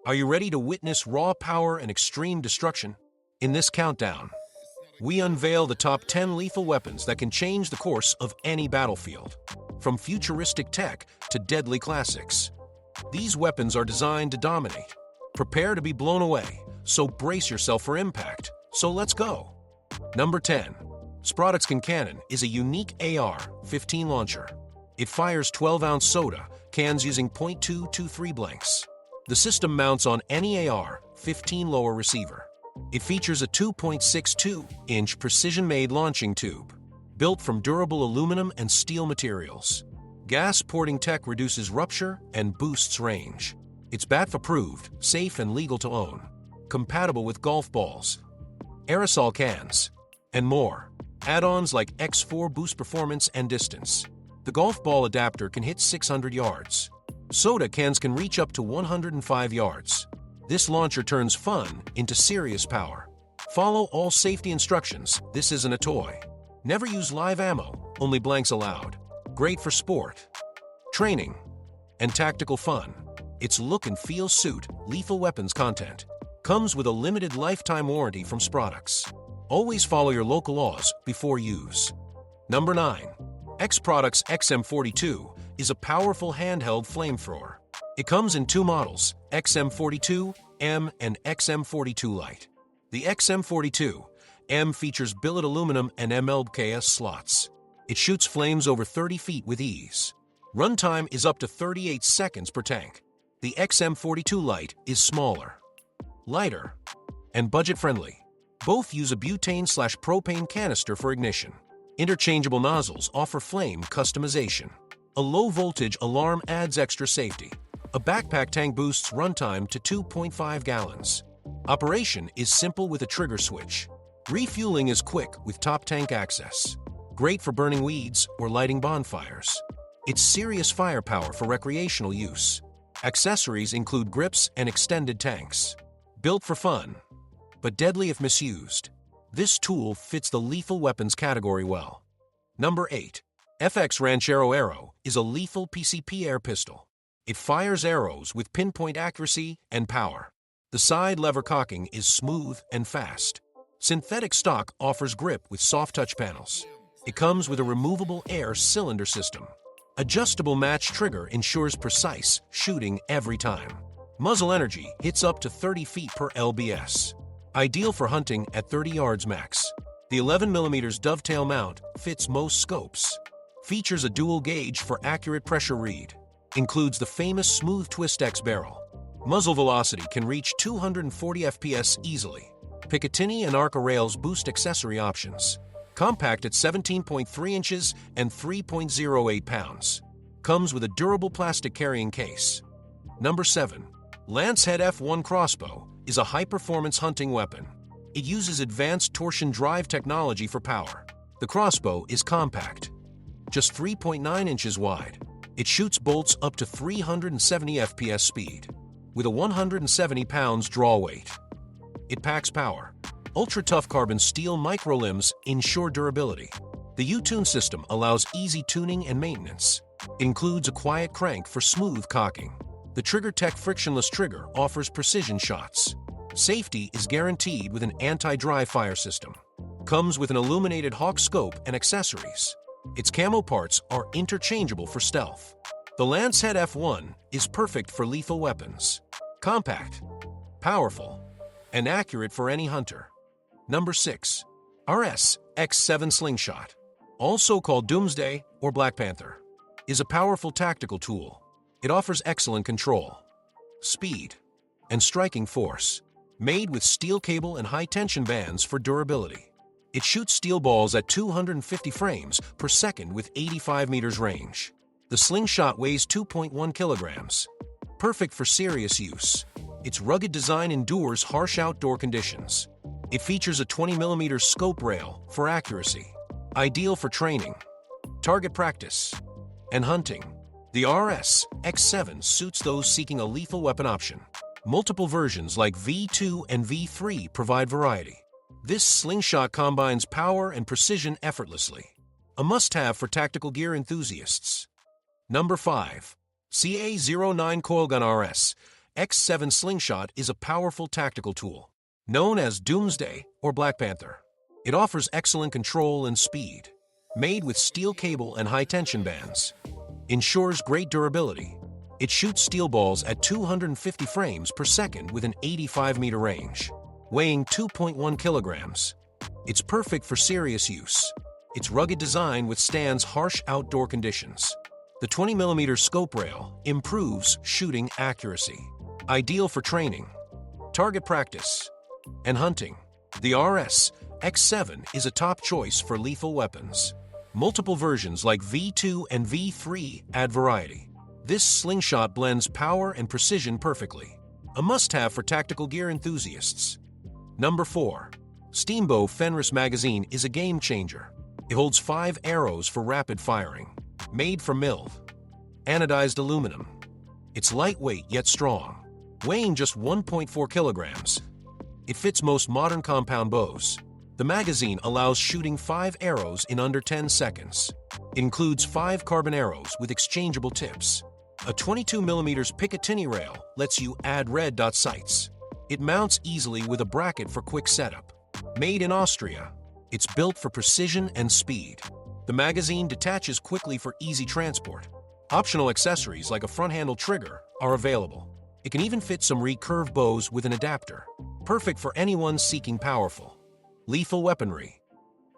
Are you ready to witness raw power and extreme destruction? In this countdown, we unveil the top 10 lethal weapons that can change the course of any battlefield. From futuristic tech to deadly classics, these weapons are designed to dominate. Prepare to be blown away, so brace yourself for impact. So let's go. Number 10. Sprodicskin Cannon is a unique AR-15 launcher. It fires 12-ounce soda cans using .223 blanks. The system mounts on any AR-15 lower receiver. It features a 2.62-inch precision-made launching tube, built from durable aluminum and steel materials. Gas-porting tech reduces rupture and boosts range. It's BATF-approved, safe and legal to own, compatible with golf balls, aerosol cans, and more. Add-ons like X4 boost performance and distance. The golf ball adapter can hit 600 yards. Soda cans can reach up to 105 yards. This launcher turns fun into serious power. Follow all safety instructions. This isn't a toy. Never use live ammo, only blanks allowed. Great for sport, training, and tactical fun. Its look and feel suit lethal weapons content. Comes with a limited lifetime warranty from Sprodics. Always follow your local laws before use. Number 9. X-Products XM42 is a powerful handheld flamethrower. It comes in two models, XM42M and XM42 Lite. The XM42M features billet aluminum and MLKS slots. It shoots flames over 30 feet with ease. Runtime is up to 38 seconds per tank. The XM42 Lite is smaller, lighter, and budget-friendly. Both use a butane/propane canister for ignition. Interchangeable nozzles offer flame customization. A low-voltage alarm adds extra safety. A backpack tank boosts runtime to 2.5 gallons. Operation is simple with a trigger switch. Refueling is quick with top tank access. Great for burning weeds or lighting bonfires. It's serious firepower for recreational use. Accessories include grips and extended tanks. Built for fun, but deadly if misused. This tool fits the lethal weapons category well. Number 8. FX Ranchero Arrow is a lethal PCP air pistol. It fires arrows with pinpoint accuracy and power. The side lever cocking is smooth and fast. Synthetic stock offers grip with soft touch panels. It comes with a removable air cylinder system. Adjustable match trigger ensures precise shooting every time. Muzzle energy hits up to 30 feet per lbs. Ideal for hunting at 30 yards max. The 11mm dovetail mount fits most scopes. Features a dual gauge for accurate pressure read. Includes the famous smooth twist X barrel. Muzzle velocity can reach 240 FPS easily. Picatinny and Arca rails boost accessory options. Compact at 17.3 inches and 3.08 pounds. Comes with a durable plastic carrying case. Number 7. Lancehead F1 crossbow is a high-performance hunting weapon. It uses advanced torsion drive technology for power. The crossbow is compact, just 3.9 inches wide. It shoots bolts up to 370 FPS speed, with a 170 pounds draw weight. It packs power. Ultra-tough carbon steel microlimbs ensure durability. The U-Tune system allows easy tuning and maintenance. It includes a quiet crank for smooth cocking. The TriggerTech frictionless trigger offers precision shots. Safety is guaranteed with an anti-dry fire system. Comes with an illuminated hawk scope and accessories. Its camo parts are interchangeable for stealth. The Lancehead F1 is perfect for lethal weapons. Compact, powerful, and accurate for any hunter. Number 6. RS X7 Slingshot, also called Doomsday or Black Panther, is a powerful tactical tool. It offers excellent control, speed, and striking force. Made with steel cable and high-tension bands for durability. It shoots steel balls at 250 frames per second with 85 meters range. The slingshot weighs 2.1 kilograms. Perfect for serious use. Its rugged design endures harsh outdoor conditions. It features a 20mm scope rail for accuracy. Ideal for training, target practice, and hunting. The RS X7 suits those seeking a lethal weapon option. Multiple versions like V2 and V3 provide variety. This slingshot combines power and precision effortlessly. A must-have for tactical gear enthusiasts. Number 5. CA09 Coilgun RS X7 slingshot is a powerful tactical tool, known as Doomsday or Black Panther. It offers excellent control and speed, made with steel cable and high-tension bands. Ensures great durability. It shoots steel balls at 250 frames per second with an 85-meter range, weighing 2.1 kilograms. It's perfect for serious use. Its rugged design withstands harsh outdoor conditions. The 20mm scope rail improves shooting accuracy. Ideal for training, target practice, and hunting. The RS X7 is a top choice for lethal weapons. Multiple versions like V2 and V3 add variety. This slingshot blends power and precision perfectly. A must-have for tactical gear enthusiasts. Number 4. Steambow Fenris magazine is a game changer. It holds 5 arrows for rapid firing. Made from MILV, anodized aluminum. It's lightweight yet strong, weighing just 1.4 kilograms. It fits most modern compound bows. The magazine allows shooting 5 arrows in under 10 seconds. It includes 5 carbon arrows with exchangeable tips. A 22mm Picatinny rail lets you add red dot sights. It mounts easily with a bracket for quick setup. Made in Austria, it's built for precision and speed. The magazine detaches quickly for easy transport. Optional accessories like a front-handle trigger are available. It can even fit some recurve bows with an adapter. Perfect for anyone seeking powerful, lethal weaponry.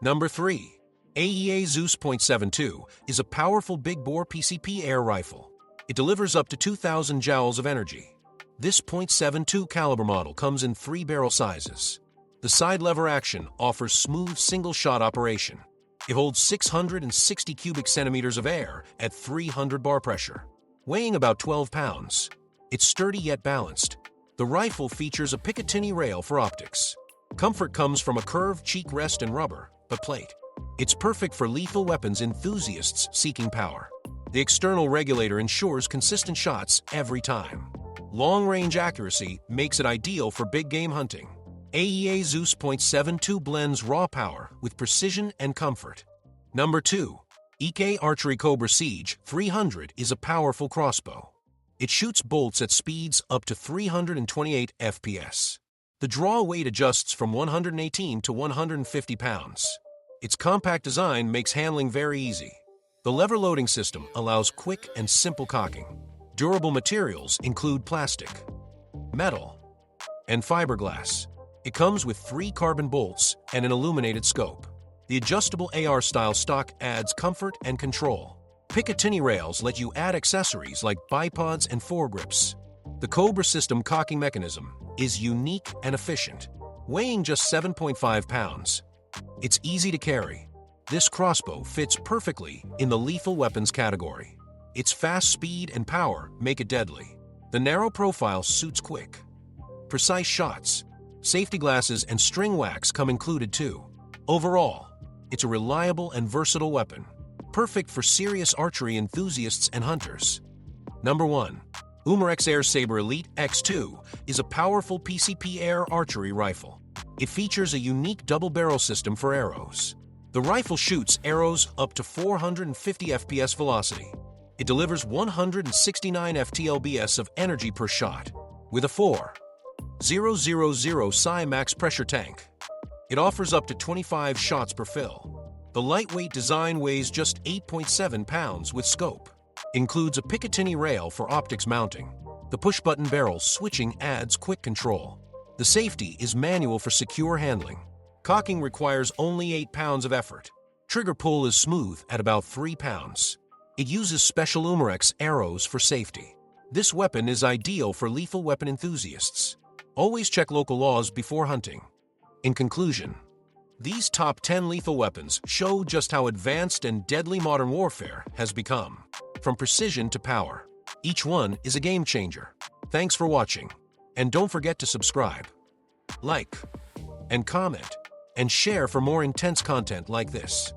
Number 3. AEA Zeus .72 is a powerful big-bore PCP air rifle. It delivers up to 2,000 joules of energy. This .72 caliber model comes in 3 barrel sizes. The side lever action offers smooth single-shot operation. It holds 660 cubic centimeters of air at 300 bar pressure, weighing about 12 pounds. It's sturdy yet balanced. The rifle features a Picatinny rail for optics. Comfort comes from a curved cheek rest and rubber, but plate. It's perfect for lethal weapons enthusiasts seeking power. The external regulator ensures consistent shots every time. Long-range accuracy makes it ideal for big-game hunting. AEA Zeus .72 blends raw power with precision and comfort. Number 2. EK Archery Cobra Siege 300 is a powerful crossbow. It shoots bolts at speeds up to 328 FPS. The draw weight adjusts from 118 to 150 pounds. Its compact design makes handling very easy. The lever loading system allows quick and simple cocking. Durable materials include plastic, metal, and fiberglass. It comes with 3 carbon bolts and an illuminated scope. The adjustable AR-style stock adds comfort and control. Picatinny rails let you add accessories like bipods and foregrips. The Cobra system cocking mechanism is unique and efficient, weighing just 7.5 pounds. It's easy to carry. This crossbow fits perfectly in the lethal weapons category. Its fast speed and power make it deadly. The narrow profile suits quick, precise shots. Safety glasses and string wax come included too. Overall, it's a reliable and versatile weapon, perfect for serious archery enthusiasts and hunters. Number 1. Umarex Air Saber Elite X2 is a powerful PCP air archery rifle. It features a unique double-barrel system for arrows. The rifle shoots arrows up to 450 FPS velocity. It delivers 169 FTLBS of energy per shot, with a 4.000 psi max pressure tank. It offers up to 25 shots per fill. The lightweight design weighs just 8.7 pounds with scope. Includes a Picatinny rail for optics mounting. The push-button barrel switching adds quick control. The safety is manual for secure handling. Cocking requires only 8 pounds of effort. Trigger pull is smooth at about 3 pounds. It uses special Umarex arrows for safety. This weapon is ideal for lethal weapon enthusiasts. Always check local laws before hunting. In conclusion, these top 10 lethal weapons show just how advanced and deadly modern warfare has become. From precision to power, each one is a game changer. Thanks for watching, and don't forget to subscribe, like, and comment, and share for more intense content like this.